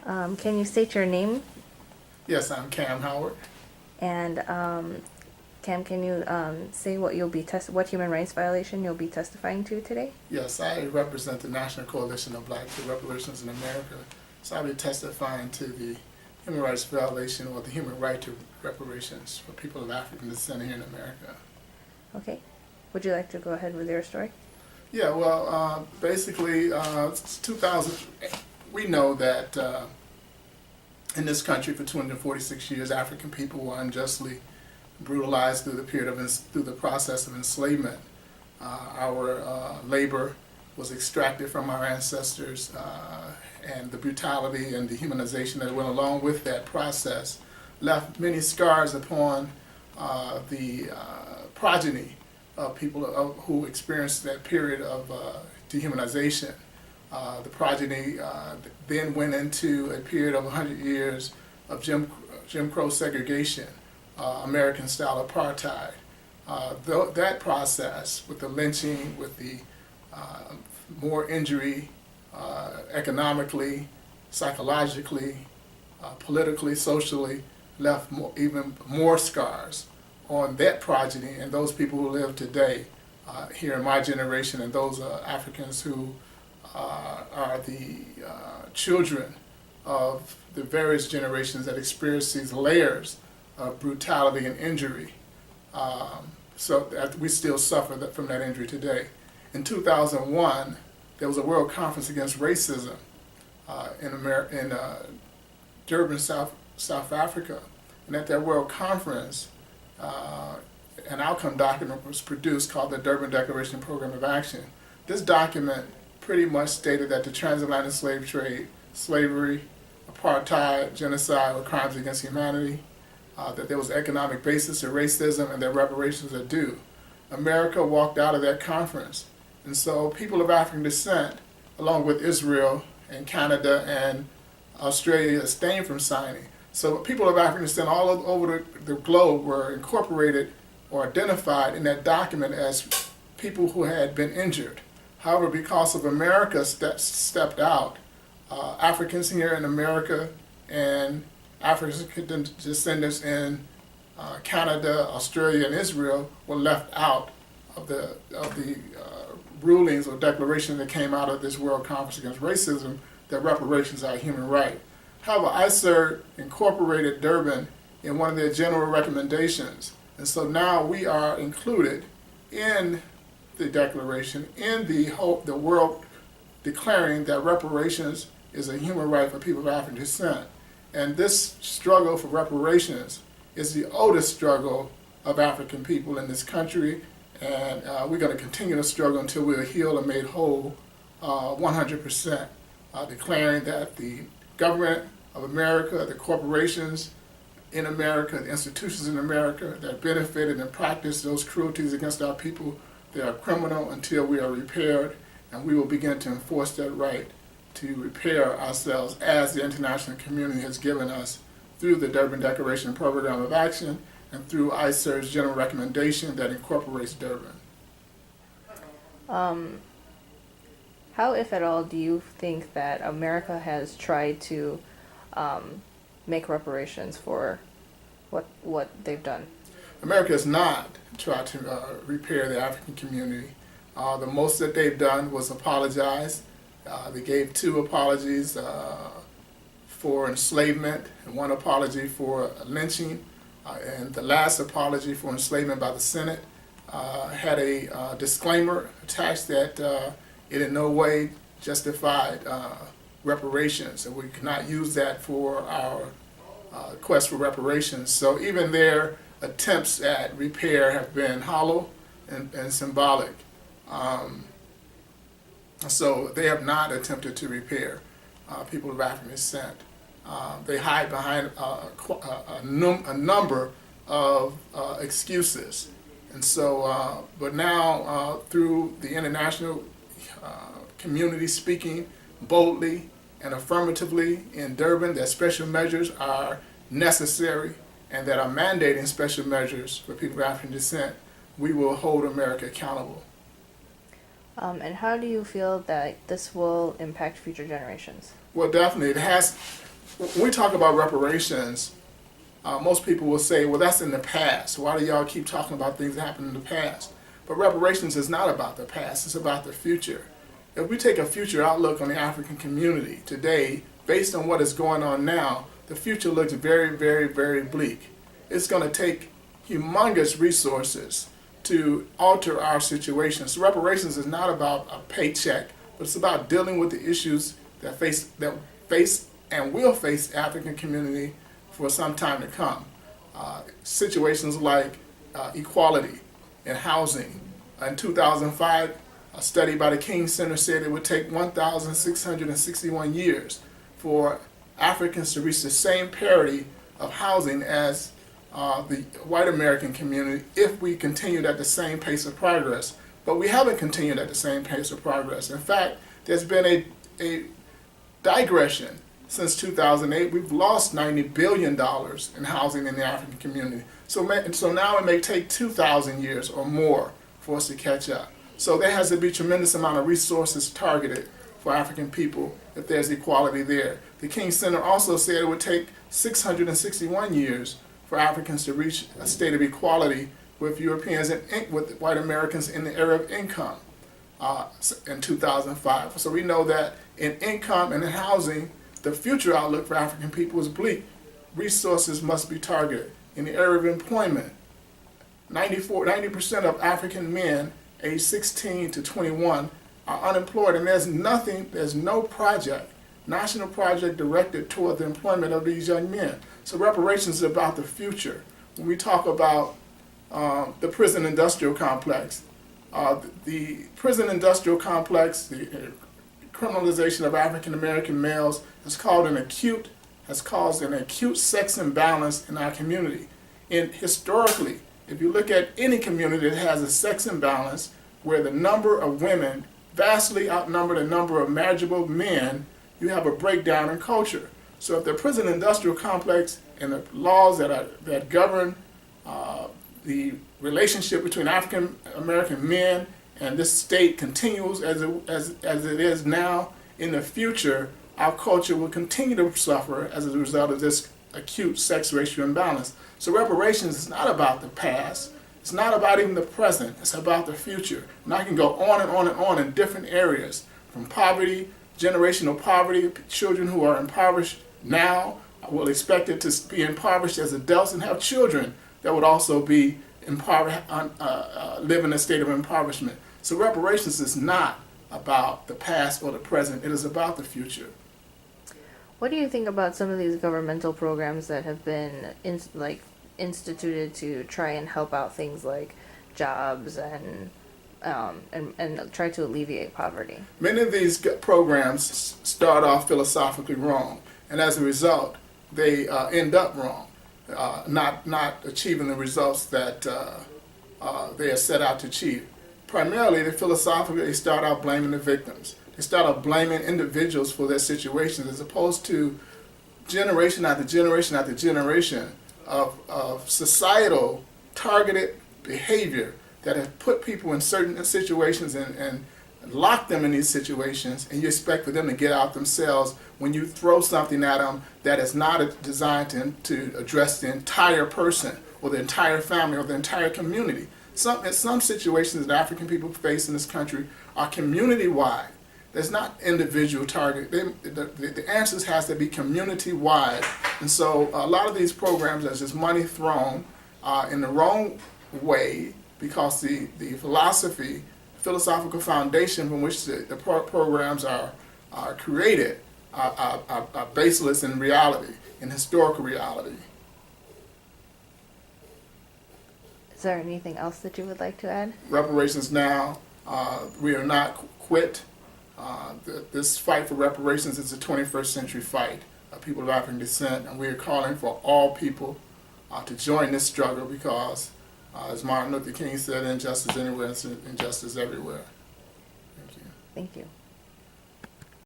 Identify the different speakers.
Speaker 1: Can you state your name?
Speaker 2: Yes, I'm Cam Howard.
Speaker 1: And Cam, can you say what what human rights violation you'll be testifying to today?
Speaker 2: Yes, I represent the National Coalition of Black Reparations in America. So I'll be testifying to the human rights violation or the human right to reparations for people of African descent here in America.
Speaker 1: Okay. Would you like to go ahead with your story?
Speaker 2: Yeah, well, basically, it's 2000. We know that in this country for 246 years, African people were unjustly brutalized through the process of enslavement. Our labor was extracted from our ancestors, and the brutality and dehumanization that went along with that process left many scars upon the progeny of people who experienced that period of dehumanization. The progeny then went into a period of 100 years of Jim Crow segregation, American-style apartheid. That process, with the lynching, with the more injury economically, psychologically, politically, socially, left even more scars on that progeny and those people who live today here in my generation, and those Africans who are the children of the various generations that experience these layers of brutality and injury. So that we still suffer from that injury today. In 2001, there was a World Conference Against Racism in Durban, South Africa. And at that World Conference, an outcome document was produced called the Durban Declaration Program of Action. This document pretty much stated that the transatlantic slave trade, slavery, apartheid, genocide were crimes against humanity, that there was economic basis to racism, and that reparations are due. America walked out of that conference. And so people of African descent, along with Israel and Canada and Australia, abstained from signing. So people of African descent all over the globe were incorporated or identified in that document as people who had been injured. However, because of America stepped out, Africans here in America and African descendants in Canada, Australia, and Israel were left out of the rulings or declarations that came out of this World Conference Against Racism that reparations are a human right. However, ICER incorporated Durban in one of their general recommendations, and so now we are included in the declaration, in the world declaring that reparations is a human right for people of African descent. And this struggle for reparations is the oldest struggle of African people in this country, and we're going to continue to struggle until we are healed and made whole 100%, declaring that the government of America, the corporations in America, the institutions in America that benefited and practiced those cruelties against our people, they are criminal until we are repaired, and we will begin to enforce that right to repair ourselves as the international community has given us through the Durban Declaration Program of Action and through ICER's general recommendation that incorporates Durban.
Speaker 1: How, if at all, do you think that America has tried to make reparations for what they've done?
Speaker 2: America has not tried to repair the African community. The most that they've done was apologize. They gave 2 apologies for enslavement and 1 apology for lynching. And the last apology for enslavement by the Senate had a disclaimer attached that it in no way justified reparations, and we cannot use that for our quest for reparations. So even their attempts at repair have been hollow and symbolic. So they have not attempted to repair people of African descent. They hide behind a number of excuses. And so, but now through the international community speaking boldly and affirmatively in Durban that special measures are necessary and that are mandating special measures for people of African descent, we will hold America accountable.
Speaker 1: And how do you feel that this will impact future generations?
Speaker 2: Well, definitely, it has. when we talk about reparations, most people will say, well, that's in the past. Why do y'all keep talking about things that happened in the past? But reparations is not about the past, it's about the future. If we take a future outlook on the African community today, based on what is going on now, the future looks very, very, very bleak. It's going to take humongous resources to alter our situation. So reparations is not about a paycheck, but it's about dealing with the issues that face and will face the African community for some time to come. Situations like equality in housing. In 2005, a study by the King Center said it would take 1,661 years for Africans to reach the same parity of housing as the white American community if we continued at the same pace of progress. But we haven't continued at the same pace of progress. In fact, there's been a digression. Since 2008, we've lost $90 billion in housing in the African community. So now it may take 2,000 years or more for us to catch up. So there has to be a tremendous amount of resources targeted for African people if there's equality there. The King Center also said it would take 661 years for Africans to reach a state of equality with Europeans and with white Americans in the area of income in 2005. So we know that in income and in housing, the future outlook for African people is bleak. Resources must be targeted. In the area of employment, 90% of African men aged 16 to 21 are unemployed, and there's no project, national project directed toward the employment of these young men. So reparations is about the future. When we talk about the prison industrial complex, the prison industrial complex, the criminalization of African American males has caused an acute sex imbalance in our community. And historically, if you look at any community that has a sex imbalance where the number of women vastly outnumber the number of marriageable men, you have a breakdown in culture. So if the prison industrial complex and the laws that govern the relationship between African American men and this state continues as it is now, in the future, our culture will continue to suffer as a result of this acute sex ratio imbalance. So reparations is not about the past. It's not about even the present. It's about the future. And I can go on and on and on in different areas, from poverty, generational poverty, children who are impoverished now will expect it to be impoverished as adults and have children that would also be live in a state of impoverishment. So reparations is not about the past or the present. It is about the future.
Speaker 1: What do you think about some of these governmental programs that have been instituted to try and help out things like jobs and try to alleviate poverty?
Speaker 2: Many of these programs start off philosophically wrong, and as a result, they end up wrong, not achieving the results that they are set out to achieve. Primarily, they start out blaming the victims. They start out blaming individuals for their situations, as opposed to generation after generation after generation of societal targeted behavior that have put people in certain situations and locked them in these situations, and you expect for them to get out themselves when you throw something at them that is not designed to address the entire person or the entire family or the entire community. Some situations that African people face in this country are community-wide. There's not individual target. The answers has to be community-wide. And so a lot of these programs, there's just money thrown in the wrong way, because the philosophical foundation from which the programs are created are baseless in reality, in historical reality.
Speaker 1: Is there anything else that you would like to add?
Speaker 2: Reparations now, we are not quit. This fight for reparations is a 21st century fight of people of African descent, and we are calling for all people to join this struggle, because, as Martin Luther King said, injustice anywhere is injustice everywhere. Thank you.
Speaker 1: Thank you.